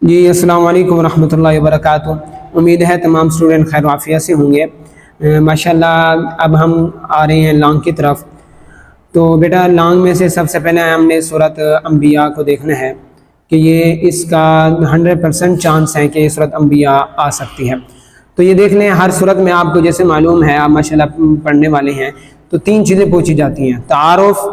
جی السلام علیکم ورحمۃ اللہ وبرکاتہ۔ امید ہے تمام اسٹوڈنٹ خیر وعافیت سے ہوں گے ماشاءاللہ۔ اب ہم آ رہے ہیں لانگ کی طرف۔ تو بیٹا لانگ میں سے سب سے پہلے ہم نے سورۃ انبیاء کو دیکھنا ہے کہ یہ اس کا 100% چانس ہے کہ یہ سورۃ انبیاء آ سکتی ہے۔ تو یہ دیکھ لیں، ہر سورت میں آپ کو جیسے معلوم ہے، آپ ماشاءاللہ پڑھنے والے ہیں، تو 3 چیزیں پوچھی جاتی ہیں: تعارف،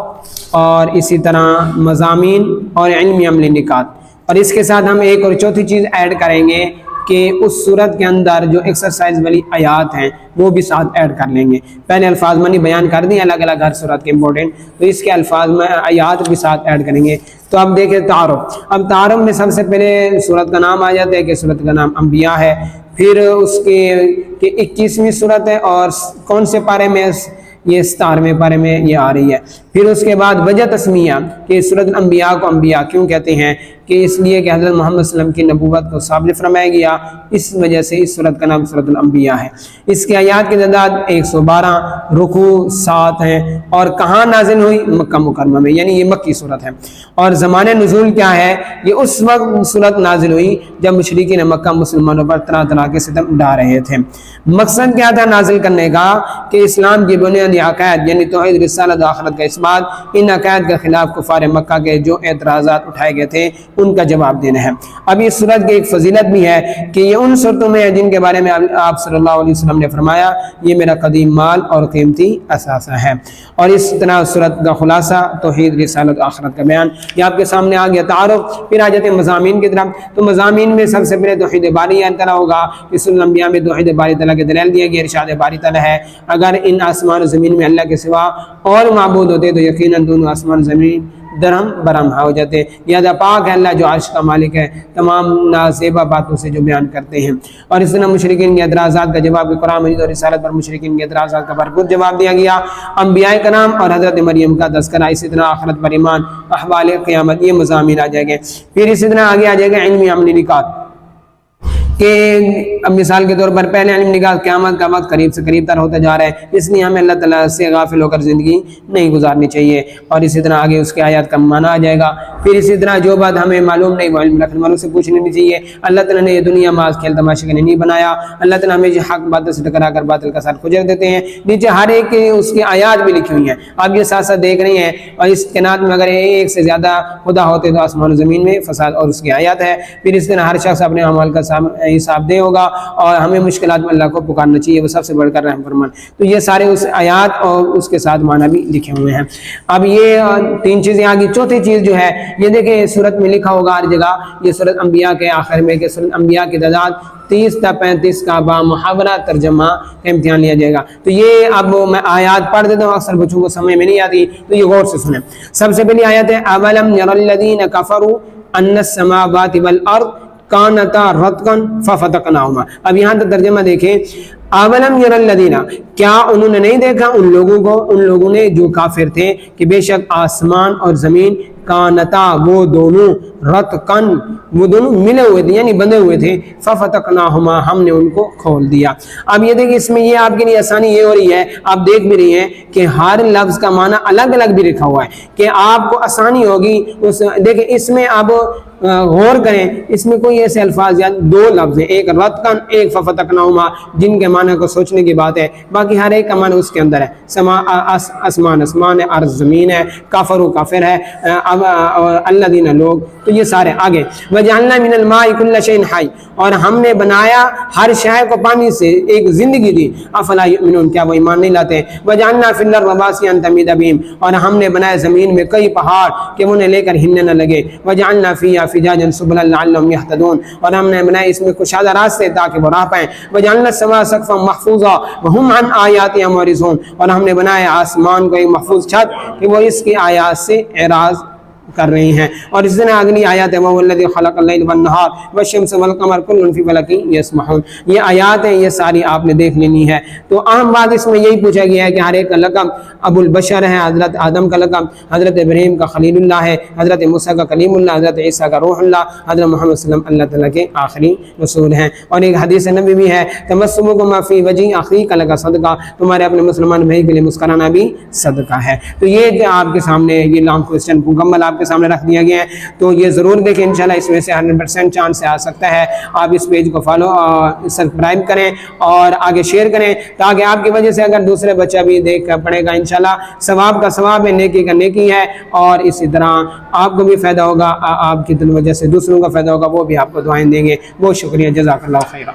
اور اسی طرح مضامین، اور علمی عملی نکات۔ اور اس کے ساتھ ہم ایک اور چوتھی چیز ایڈ کریں گے کہ اس صورت کے اندر جو ایکسرسائز والی آیات ہیں وہ بھی ساتھ ایڈ کر لیں گے۔ پہلے الفاظ میں نے بیان کر دیں الگ الگ ہر صورت کے امپورٹنٹ، تو اس کے الفاظ میں آیات بھی ساتھ ایڈ کریں گے۔ تو اب دیکھیں تعارف۔ اب تعارف میں سب سے پہلے صورت کا نام آ جاتا ہے کہ صورت کا نام انبیاء ہے، پھر اس کے 21ویں صورت ہے، اور کون سے پارے میں؟ یہ 17ویں پارے میں یہ آ رہی ہے۔ پھر اس کے بعد وجہ تسمیہ کہ سورۃ الانبیاء کو انبیاء کیوں کہتے ہیں، کہ اس لیے کہ حضرت محمد صلی اللہ علیہ وسلم کی نبوت کو ثابت فرمایا گیا، اس وجہ سے اس سورت کا نام سورۃ الانبیاء ہے۔ اس کی آیات کی تعداد 112، رکوع 7 ہیں، اور کہاں نازل ہوئی؟ مکہ مکرمہ میں، یعنی یہ مکی صورت ہے۔ اور زمانہ نزول کیا ہے؟ یہ اس وقت صورت نازل ہوئی جب مشرکین مکہ مسلمانوں پر طرح طرح کے ستم ڈھا رہے تھے۔ مقصد کیا تھا نازل کرنے کا؟ کہ اسلام کی بنیادی عقائد یعنی توحید، رسالت، آخرت کا اس بات، ان عقائد کے خلاف کفار مکہ کے جو اعتراضات اٹھائے گئے تھے ان کا جواب دینا ہے۔ اب اس صورت کی ایک فضیلت بھی ہے کہ یہ ان صورتوں میں ہے جن کے بارے میں آپ صلی اللہ علیہ وسلم نے فرمایا یہ میرا قدیم مال اور قیمتی اثاثہ ہے۔ اور اس طرح صورت کا خلاصہ توحید، رسالت، آخرت کا بیان یہ آپ کے سامنے آ گیا۔ تعارف، پھر آ جاتے ہیں مضامین کی طرف۔ تو مضامین میں سب سے پہلے توحید باری تعالیٰ ہوگا، کہ سورۃ الانبیاء میں توحید باری تعالیٰ کے دلائل دیا گیا، ارشاد باری تعالیٰ ہے اگر ان آسمان و زمین میں اللہ کے سوا اور معبود ہوتے تو یقیناً دونوں آسمان و زمین درہم برہم ہو جاتے۔ لہذا پاک ہے اللہ جو عرش کا مالک ہے، تمام نازیبا باتوں سے جو بیان کرتے ہیں۔ اور اس طرح مشرکین کے اعتراضات کا جواب قرآن مجید اور رسالت پر مشرکین کے اعتراضات کا بھرپور جواب دیا گیا۔ انبیاء کرام اور حضرت مریم کا تذکرہ، اسی طرح آخرت پر ایمان، احوال قیامت، یہ مضامین آ جائیں گے۔ پھر اسی طرح آگے آ جائے گا علمی عملی نکات، کہ اب مثال کے طور پر پہلے علم نکات قیامت کا وقت قریب سے قریب تر ہوتا جا رہا ہے، اس لیے ہمیں اللہ تعالیٰ سے غافل ہو کر زندگی نہیں گزارنی چاہیے۔ اور اسی طرح آگے اس کے آیات کا معنی آ جائے گا۔ پھر اسی طرح جو بات ہمیں معلوم نہیں وہ علم رکھنے والوں سے پوچھنی نہیں چاہیے۔ اللہ تعالیٰ نے یہ دنیا ماز کھیل تماشے کے لیے نہیں بنایا۔ اللہ تعالیٰ ہمیں حق باتوں سے ٹکرا کر باطل کا ساتھ کھجر دیتے ہیں۔ نیچے ہر ایک کے اس کی آیات بھی لکھی ہوئی ہیں، آپ یہ ساتھ ساتھ دیکھ رہے ہیں۔ اور اس کائنات میں اگر ایک سے زیادہ خدا ہوتے تو آسمان و زمین میں فساد، اور اس کی آیات ہے۔ پھر اس طرح ہر شخص اپنے اعمال کا حساب دے ہوگا، اور ہمیں مشکلات میں اللہ کو پکارنا چاہیے، وہ سب سے بڑھ کر رحم فرمان۔ تو یہ سارے اس آیات اور اس کے ساتھ معنی بھی لکھے ہوئے ہیں۔ اب یہ 3 چیزیں آگی۔ چوتھی چیز جو ہے یہ دیکھیں سورت میں لکھا ہوگا ہر جگہ، یہ سورت انبیاء کے آخر میں کہ سورت انبیاء کی تعداد 30 تا 35 کا بامحاورہ ترجمہ کا امتحان لیا جائے گا۔ تو یہ اب میں آیات پڑھ دیتا ہوں، اکثر بچوں کو سمجھ میں نہیں آتی، تو یہ غور سے سنیں۔ سب سے پہلی آیت ہے اولم یر الذین کفروا ان السماوات والارض کانتا رتقا ففتقناہما۔ اب یہاں تک ترجمہ دیکھیں، اولم یر الذین، کیا انہوں نے نہیں دیکھا ان لوگوں کو، ان لوگوں نے جو کافر تھے، کہ بے شک آسمان اور زمین کانتا، وہ دونوں رتقا، وہ دونوں ملے ہوئے تھے یعنی بندھے ہوئے تھے، ففتقناہما، ہم نے ان کو کھول دیا۔ اب یہ دیکھیں اس میں یہ آپ کے لیے آسانی یہ ہو رہی ہے، آپ دیکھ بھی رہی ہیں کہ ہر لفظ کا معنی الگ الگ بھی لکھا ہوا ہے، کہ آپ کو آسانی ہوگی دیکھیں اس میں آپ غور کریں، اس میں کوئی ایسے الفاظ یا 2 لفظ ہیں، ایک رتقن، ایک ففتقناہما، جن کے معنی کو سوچنے کی بات ہے، باقی ہر ایک کا معنی اس کے اندر ہے۔ آسمان آسمان ہے، ارض زمین ہے، کافر و کافر ہے، الذین لوگ، تو یہ سارے آگے۔ وجعلنا من الماء کل شیء حی، اور ہم نے بنایا ہر شے کو پانی سے، ایک زندگی دی، افلا یؤمنون، کیا وہ ایمان نہیں لاتے؟ وجعلنا فی الارض رواسیا ان تمید بہم، اور ہم نے بنایا زمین میں کئی پہاڑ کہ انہیں لے کر ہلنے نہ لگے۔ وجعلنا فیہا فجاجا سبلا لعلہم یہتدون، اور ہم نے بنایا اس میں کشادہ راستے تاکہ وہ راہ پائیں۔ وجعلنا السماء سقفا محفوظا وہم عن آیاتہا معرضون، اور ہم نے بنایا آسمان کو ایک محفوظ چھت کہ وہ اس کی آیات سے اعراض کر رہی ہیں۔ اور اس طرح اگلی آیات ہے وَهُوَ الَّذِي خَلَقَ اللَّيْلَ وَالنَّهَارَ وَالشَّمْسَ وَالْقَمَرَ كُلٌّ فِي فَلَكٍ يَسْبَحُونَ۔ یہ آیات ہیں، یہ ساری آپ نے دیکھ لینی ہے۔ تو اہم بات اس میں یہی پوچھا گیا ہے کہ ہر ایک کا لقب ابو البشر ہے، حضرت آدم کا لقب، حضرت ابراہیم کا خلیل اللہ ہے، حضرت موسیٰ کا کلیم اللہ، حضرت عیسیٰ کا روح اللہ، حضرت محمد صلی اللہ علیہ وسلم اللہ تعالیٰ کے آخری رسول ہیں۔ اور ایک حدیث نبی بھی ہے تبسمکم فی وجہ اخیک لک صدقہ، تمہارے اپنے مسلمان بھائی کے لیے مسکرانا بھی صدقہ ہے۔ تو یہ آپ کے سامنے یہ لانگ کوسچن مکمل آپ آپ کے سامنے رکھ دیا گیا ہے، تو یہ ضرور دیکھیں انشاءاللہ، اس میں سے 100% چانس سے آ سکتا ہے۔ آپ اس پیج کو فالو اور سبسکرائب کریں اور آگے شیئر کریں، تاکہ آپ کی وجہ سے اگر دوسرے بچہ بھی دیکھ کر پڑھے گا انشاءاللہ ثواب کا ثواب ہے، نیکی کا نیکی ہے، اور اسی طرح آپ کو بھی فائدہ ہوگا، آپ کی وجہ سے دوسروں کا فائدہ ہوگا، وہ بھی آپ کو دعائیں دیں گے۔ بہت شکریہ، جزاک اللہ خیرہ۔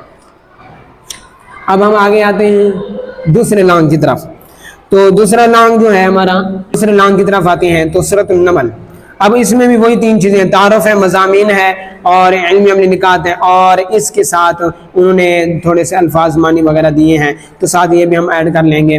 اب ہم آگے آتے ہیں دوسرے لانگ کی طرف۔ تو دوسرا لانگ جو ہے ہمارا، دوسرے لانگ کی طرف آتے ہیں تو سورۃ النمل۔ اب اس میں بھی وہی تین چیزیں، تعارف ہے، مضامین ہے اور علمی عملی نکات ہیں، اور اس کے ساتھ انہوں نے تھوڑے سے الفاظ معنی وغیرہ دیے ہیں، تو ساتھ یہ بھی ہم ایڈ کر لیں گے۔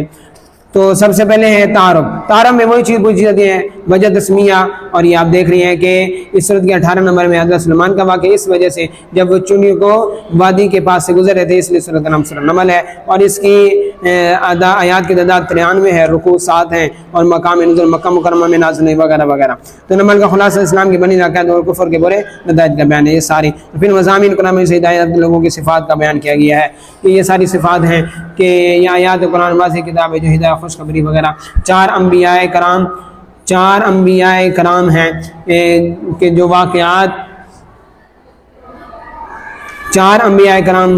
تو سب سے پہلے ہے تعارف۔ تعارف میں وہی چیز پوچھی جاتی ہے، وجہ تسمیہ، اور یہ آپ دیکھ رہے ہیں کہ اس صورت کے 18 نمبر میں حضرت سلیمان کا واقعہ، اس وجہ سے جب وہ چونیوں کو وادی کے پاس سے گزر رہے تھے، اس لیے صورت کا نام سورۃ النمل ہے، اور اس کی آیات کی تعداد 93 ہے، رکوع 7 ہیں، اور مقام نزول مکہ مکرمہ میں نازل ہوئی وغیرہ وغیرہ۔ تو نمل کا خلاصہ اسلام کی بنی عقائد اور کفر کے برے نتائج کا بیان ہے یہ ساری۔ پھر مضامین قرآن میں سے ہدایت لوگوں کی صفات کا بیان کیا گیا ہے کہ یہ ساری صفات ہیں کہ یہ آیات قرآن واضح کتاب ہے جو ہدایت خوشخبری وغیرہ۔ چار انبیاء کرام ہیں کہ جو واقعات، چار انبیاء کرام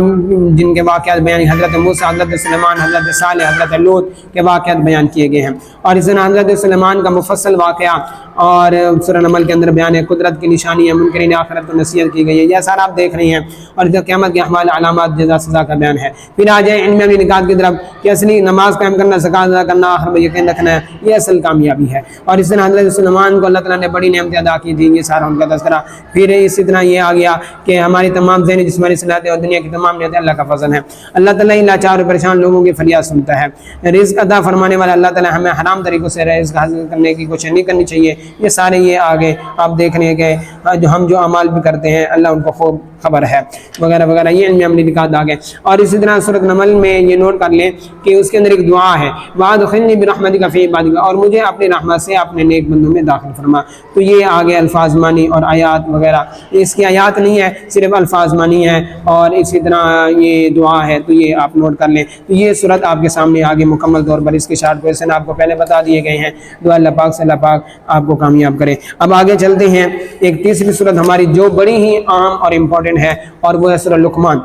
جن کے واقعات بیان، حضرت موسیٰ، حضرت سلیمان، حضرت صالح، حضرت لوط کے واقعات بیان کیے گئے ہیں، اور اس طرح حضرت سلیمان کا مفصل واقعہ اور سورہ نمل کے اندر بیان ہے، قدرت کی نشانی ہے، منکرین آخرت کو نصیحت کی گئی ہے، یہ سارا آپ دیکھ رہے ہیں، اور قیامت کے احوال، علامات، جزا سزا کا بیان ہے۔ پھر آ جائیں علم عملی نکات کی طرف کہ اصلی نماز قائم کرنا، زکات ادا کرنا، آخر میں یقین رکھنا ہے، یہ اصل کامیابی ہے، اور اس طرح حضرت سلیمان کو اللہ تعالیٰ نے بڑی نعمتیں ادا کی تھیں، یہ سارا ان کا تذکرہ۔ پھر اسی طرح یہ آ گیا کہ ہماری تمام ذہنی جسمانی صلاحیتیں اور دنیا کی تمام نعمتیں اللہ کا فضل ہے، اللہ تعالیٰ لاچار اور پریشان لوگوں کی فریاد سنتا ہے، رزق عطا فرمانے والا اللہ تعالیٰ، ہمیں حرام طریقوں سے رزق حاصل کرنے کی کوشش نہیں کرنی چاہیے، یہ سارے یہ آگے آپ دیکھ رہے ہیں کہ جو ہم جو اعمال بھی کرتے ہیں اللہ ان کو خوب خبر ہے وغیرہ وغیرہ، یہ علمی عملی نکات آگے۔ اور اسی طرح سورۃ نمل میں یہ نوٹ کر لیں کہ اس کے اندر ایک دعا ہے، وَأَدْخِلْنِي بِرَحْمَتِكَ فِي عِبَادِكَ، اور مجھے اپنی رحمت سے اپنے نیک بندوں میں داخل فرما۔ تو یہ آگے الفاظ مانی اور آیات وغیرہ، اس کی آیات نہیں ہے، صرف الفاظ مانی ہے، اور اسی طرح یہ دعا ہے، تو یہ آپ نوٹ کر لیں۔ تو یہ سورت آپ کے سامنے آگے مکمل طور پر اس کے شارٹ کوئسچن آپ کو پہلے بتا دیے گئے ہیں، دعا اللہ پاک سے اللہ پاک آپ کو کامیاب کرے۔ اب آگے چلتے ہیں، ایک تیسری سورت ہماری جو بڑی ہی عام اور امپورٹنٹ ہے، اور وہ ہے سورہ لقمان۔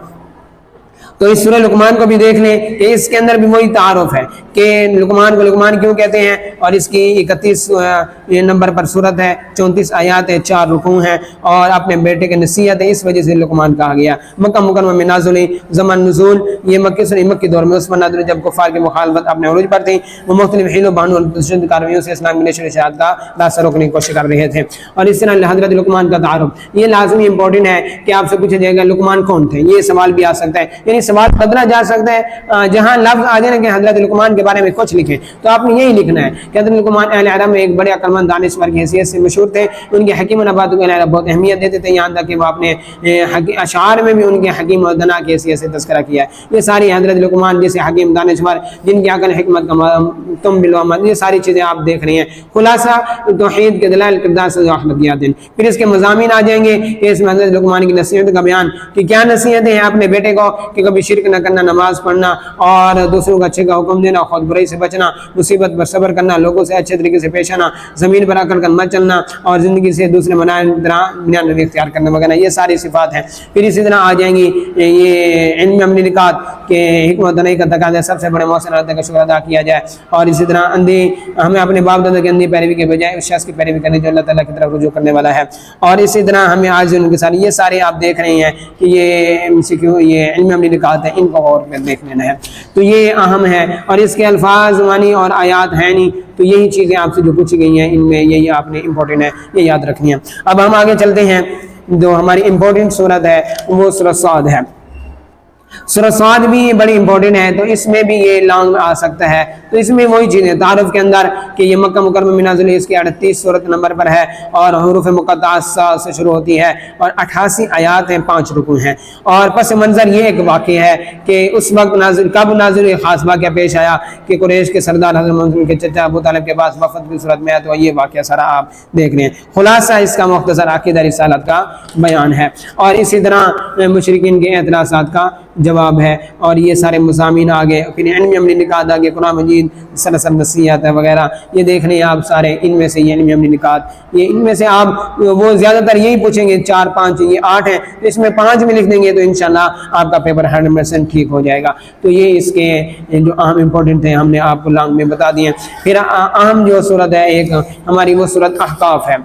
تو اس سورہ لقمان کو بھی دیکھ لیں کہ اس کے اندر بھی وہی تعارف ہے کہ لقمان کو لقمان کیوں کہتے ہیں، اور اس کی 31 نمبر پر سورت ہے، 34 آیات ہے، 4 رکوع ہیں، اور اپنے بیٹے کے نصیحت ہے، اس وجہ سے لقمان کہا گیا۔ مکہ مکرمہ میں نازل ہوئی، زمان نزول یہ مکی دور میں اس پر نازل، جب کفار کی مخالفت اپنے عروج پر تھی، وہ مختلف حیل و بہانوں اور تشدد کاروائیوں سے اسلام کی نشر و اشاعت کا راستہ روکنے کی کوشش کر رہے تھے۔ اور اس طرح حضرت لقمان کا تعارف یہ لازمی امپورٹنٹ ہے کہ آپ سے پوچھا جائے گا لقمان کون تھے، یہ سوال بھی آ سکتا ہے، یعنی سوال بدلا جا سکتا ہے، جہاں لفظ آ جائے نا کہ حضرت لقمان کے بارے میں کچھ لکھیں تو آپ نے یہی لکھنا ہے کہ حضرت لقمان اہل عرب میں ایک بڑے عقل مند دانشور کی حیثیت سے مشہور تھے، ان کے حکیم و نباتوں کے علاوہ بہت اہمیت دیتے تھے، یہاں تک کہ وہ اپنے اشعار میں بھی ان کے حکیم و دنا کی حیثیت سے تذکرہ کیا ہے۔ یہ ساری حضرت لقمان جیسے حکیم دانشور جن کی عقل حکمت کا تم بالعمل، یہ ساری چیزیں آپ دیکھ رہے ہیں۔ خلاصہ توحید کے دلائل کردار سے احمدیات ہیں۔ پھر اس کے مضامین آ جائیں گے کہ اس میں حضرت لقمان کی نصیحت کا بیان کہ کیا نصیحتیں ہیں اپنے بیٹے کو کہ کبھی شرک نہ کرنا، نماز پڑھنا اور دوسروں کو اچھے کا حکم دینا، خود برائی سے بچنا، مصیبت پر صبر کرنا، لوگوں سے اچھے طریقے سے پیش آنا، زمین پر عقل کا مت چلنا، اور زندگی سے دوسرے بنیاد روی اختیار کرنا وغیرہ، یہ ساری صفات ہیں۔ پھر اسی طرح آ جائیں گی یہ علم عملی نکات کہ حکمت دنائی کا تقاضا سب سے بڑے محسن اللہ کا شکر ادا کیا جائے، اور اسی طرح ہمیں اپنے باپ دادا کی اندھی پیروی کے بجائے اس شخص کی پیروی کرنی جو اللہ تعالیٰ کی طرف رجوع کرنے والا ہے، اور اسی طرح ہمیں آج ان کے ساتھ یہ سارے آپ دیکھ رہے ہیں کہ یہ علم عملی نکات ہیں، ان کو غور میں دیکھ لینا ہے۔ تو یہ اہم ہے، اور اس کے الفاظ معنی اور آیات ہیں نہیں، تو یہی چیزیں آپ سے جو پوچھی گئی ہیں ان میں یہی آپ نے امپورٹنٹ ہے، یہ یاد رکھنی ہے۔ اب ہم آگے چلتے ہیں، جو ہماری امپورٹنٹ سورت ہے وہ سورۃ صاد ہے۔ سورۃ صاد بھی بڑی امپورٹنٹ ہے، تو اس میں بھی یہ لانگ آ سکتا ہے، تو اس میں وہی چیزیں تعارف کے اندر کہ یہ مکہ مکرمہ میں نازل ہوئی، اس کی 38 سورت نمبر پر ہے، اور حروف مقطعات سے شروع ہوتی ہے، اور 88 آیات ہیں، 5 رکوع ہیں۔ اور پس منظر یہ ایک واقعہ ہے کہ اس وقت کب نازل ہوئی، خاص واقعہ پیش آیا کہ قریش کے سردار حضرت محمد کے چچا ابو طالب کے پاس وفد کی صورت میں ہے، تو یہ واقعہ سارا آپ دیکھ رہے ہیں۔ خلاصہ اس کا مختصر عقیدہ رسالت کا بیان ہے، اور اسی طرح مشرکین کے اعتراضات کا جواب ہے، اور یہ سارے مضامین آگے، پھر علمی عملی نکات آگے، قرآن مجید سلسل نصیحت ہے وغیرہ، یہ دیکھ لیں آپ سارے، ان میں سے یہ علمی عملی نکات، یہ ان میں سے آپ وہ زیادہ تر یہی پوچھیں گے 4 5 یہ 8 ہیں، تو اس میں 5 میں لکھ دیں گے تو انشاءاللہ آپ کا پیپر 100% ٹھیک ہو جائے گا۔ تو یہ اس کے جو اہم امپورٹنٹ ہیں ہم نے آپ کو لانگ میں بتا دیے۔ پھر اہم جو صورت ہے ایک ہماری وہ صورت احقاف ہے۔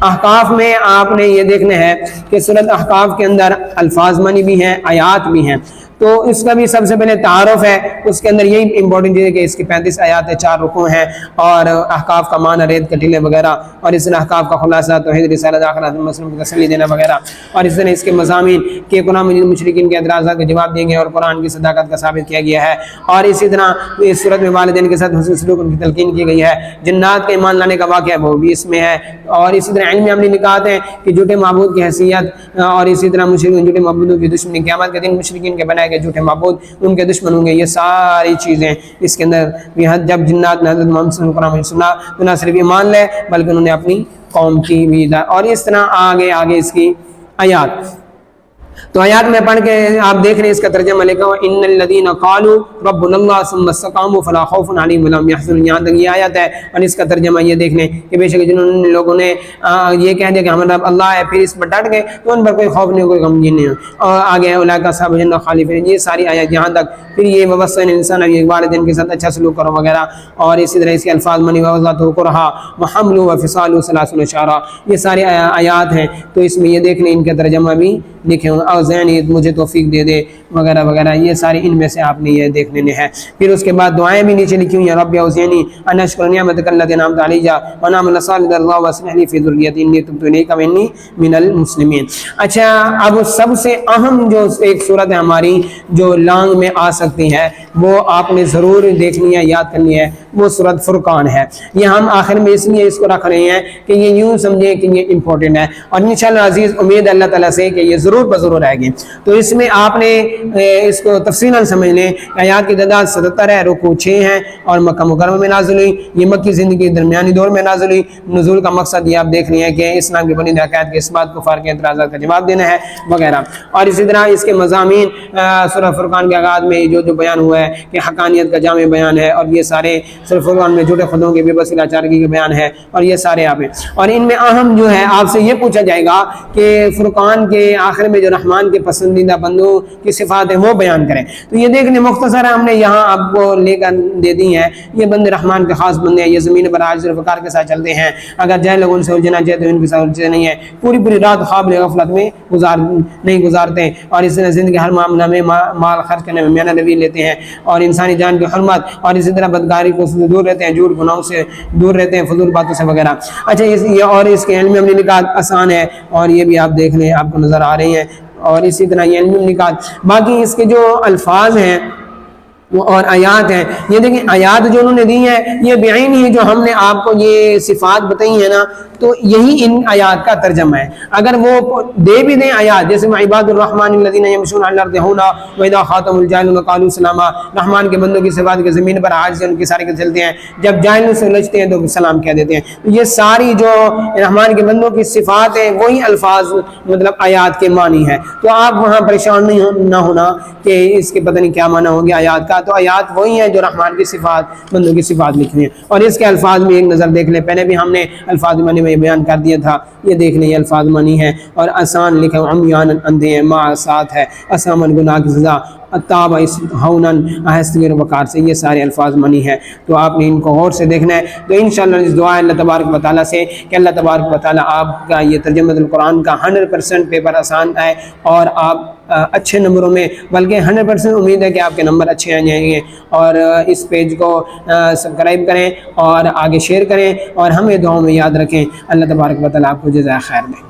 احقاف میں آپ نے یہ دیکھنا ہے کہ صورت احقاف کے اندر الفاظ معنی بھی ہیں، آیات بھی ہیں، تو اس کا بھی سب سے پہلے تعارف ہے، اس کے اندر یہی امپورٹنٹ چیز ہے کہ اس کی 35 آیات ہیں، 4 رکوع ہیں، اور احقاف کا معنی ریت کٹیلے وغیرہ، اور اس طرح احقاف کا خلاصہ توحید رسالت آخرت مسلم کو تسلی دینا وغیرہ، اور اس طرح اس کے مضامین کہ قرآن مجید مشرکین کے اعتراضات کے جواب دیں گے اور قرآن کی صداقت کا ثابت کیا گیا ہے، اور اسی طرح اس صورت میں والدین کے ساتھ حسن سلوک ان کی تلقین کی گئی ہے، جنات کے ایمان لانے کا واقعہ وہ بھی اس میں ہے، اور اسی طرح علمی عملی نکات ہیں کہ جھوٹے معبود کی حیثیت، اور اسی طرح مشرکین جھوٹے معبودوں کی دشمنی، قیامت کے دن مشرکین کے بنائے گئے جھوٹے معبود ان کے دشمن ہوں گے، یہ ساری چیزیں اس کے اندر۔ جب جنات نے حضرت محمد صلی اللہ علیہ وسلم سنا تو نہ صرف ایمان لے بلکہ انہوں نے اپنی قوم کی بھی، اور اس طرح آگے اس کی آیات، تو آیات میں پڑھ کے آپ دیکھ رہے ہیں اس کا ترجمہ لکھا ہوا ان الذین قالوا ربنا اللہ ثم استقاموا فلا خوف علیہم ولا هم يحزنون، یہاں تک یہ آیت ہے، اور اس کا ترجمہ یہ دیکھ لیں کہ بے شک جنہوں نے لوگوں نے یہ کہہ دیا کہ ہمارا رب اللہ ہے، پھر اس پر ڈٹ گئے تو ان پر کوئی خوف نہیں، کوئی غم نہیں، اور آگے اولئک اصحاب الجنہ خالدون، یہ ساری آیات یہاں تک۔ پھر یہ ووصینا الانسان والدین کے ساتھ اچھا سلوک کرو وغیرہ، اور اسی طرح اس کے الفاظ منی ووضعته کرہا وحمل وفصال 30 شہرا، یہ ساری آیات ہیں، تو اس میں یہ دیکھ لیں ان کا ترجمہ بھی لکھے ہوں، او زینی مجھے توفیق دے دے وغیرہ وغیرہ، یہ ساری ان میں سے آپ نے یہ دیکھ لینے ہیں۔ پھر اس کے بعد دعائیں بھی نیچے لکھی ہوئی ہیں، رب اوزعنی ان اشکر نعمتک التی انعمت علی وانا اعمل صالحا ترضاه واصلح لي في ذریتی انی تبت الیک وانی من المسلمین۔ اچھا، اب سب سے اہم جو ایک صورت ہے ہماری جو لانگ میں آ سکتی ہے وہ آپ نے ضرور دیکھنی ہے، یاد کرنی ہے، وہ صورت فرقان ہے۔ یہ ہم آخر میں اس لیے اس کو رکھ رہے ہیں کہ یہ یوں سمجھیں کہ یہ امپورٹنٹ ہے، اور انشاءاللہ عزیز امید اللہ تعالیٰ سے کہ یہ ضرور آئے گی۔ تو اس میں آپ نے اس کو تفصیلاً سمجھ لیں، آیات کی تعداد 77 ہے، رکوع 6 ہیں، اور مکہ مکرمہ میں نازل ہوئی، یہ مکی زندگی کے درمیانی دور میں نازل ہوئی۔ نزول کا مقصد یہ آپ دیکھ رہے ہیں کہ اسلام کی بنیادی عقائد کے اثبات، کفار کے اعتراضات کا جواب دینا ہے وغیرہ، اور اسی طرح اس کے مضامین سورہ فرقان کے آغاز میں جو بیان ہوا ہے کہ حقانیت کا جامع بیان ہے، اور یہ سارے سورہ فرقان میں جھوٹے خداؤں کے بے بس لاچارگی کا بیان ہے، اور یہ سارے آپ ہیں، اور ان میں اہم جو ہے آپ سے یہ پوچھا جائے گا کہ فرقان کے آخر میں جو رحمان کے پسندیدہ بندوں کی صفات ہیں وہ بیان کریں، تو یہ دیکھنے مختصر ہے، ہم نے یہاں آپ کو لے کر دے دی ہیں، یہ بندے رحمان کے خاص بندے ہیں، یہ زمین پر عاجز و فقار کے ساتھ چلتے ہیں، اگر جائے لوگ ان سے الجھنا چاہتے ہیں ان کے ساتھ الجھتے نہیں ہیں، پوری رات خواب غفلت میں نہیں گزارتے، اور اس طرح زندگی ہر معاملہ میں مال خرچ کرنے میں میانہ روی لیتے ہیں، اور انسانی جان کی حرمت، اور اسی طرح بدکاری کو دور رہتے ہیں، جھوٹ گناہوں سے دور رہتے ہیں، فضول باتوں سے وغیرہ۔ اچھا، یہ اور اس کے علم عملی نکات آسان ہے، اور یہ بھی آپ دیکھ لیں آپ کو نظر آ رہی ہیں، اور اسی طرح یہ علم نکات، باقی اس کے جو الفاظ ہیں اور آیات ہیں، یہ دیکھیں آیات جو انہوں نے دی ہیں یہ بعین ہی جو ہم نے آپ کو یہ صفات بتائی ہیں نا، تو یہی ان آیات کا ترجمہ ہے۔ اگر وہ دے بھی دیں آیات جیسے عباد الرحمن الذین یمشون علی الارض ہونا واذا خاطبهم الجاہلون قالوا سلاما، رحمان کے بندوں کی صفات کے زمین پر عاجز ہیں، ان کے سارے کے چلتے ہیں، جب جاہلوں سے الجھتے ہیں تو سلام کہہ دیتے ہیں۔ یہ ساری جو رحمان کے بندوں کی صفات ہیں وہی الفاظ مطلب آیات کے معنی ہیں، تو آپ وہاں پریشان نہ ہونا کہ اس کے پتہ نہیں کیا معنی ہوں گے آیات کا، تو آیات وہی ہیں جو رحمان کی صفات بندوں کی صفات لکھی ہیں، اور اس کے الفاظ میں ایک نظر دیکھ لیں، پہلے بھی ہم نے الفاظ معنی میں بیان کر دیا تھا، یہ دیکھ لیں یہ الفاظ معنی ہے، اور آسان لکھا عمیان اندھے ہیں، مع ساتھ ہے، اسامن گناہ کی سزا، التاب ہونن آہستگی وقار سے، یہ سارے الفاظ معنی ہے، تو آپ نے ان کو غور سے دیکھنا ہے۔ تو انشاءاللہ اس دعا ہے اللہ تبارک و تعالیٰ سے کہ اللہ تبارک و تعالیٰ آپ کا یہ ترجمہ القرآن کا 100% پیپر آسان آئے، اور آپ اچھے نمبروں میں، بلکہ 100% امید ہے کہ آپ کے نمبر اچھے آ جائیں گے، اور اس پیج کو سبسکرائب کریں اور آگے شیئر کریں، اور ہمیں دعاؤں میں یاد رکھیں۔ اللہ تبارک و تعالیٰ آپ کو جزائے خیر دیں۔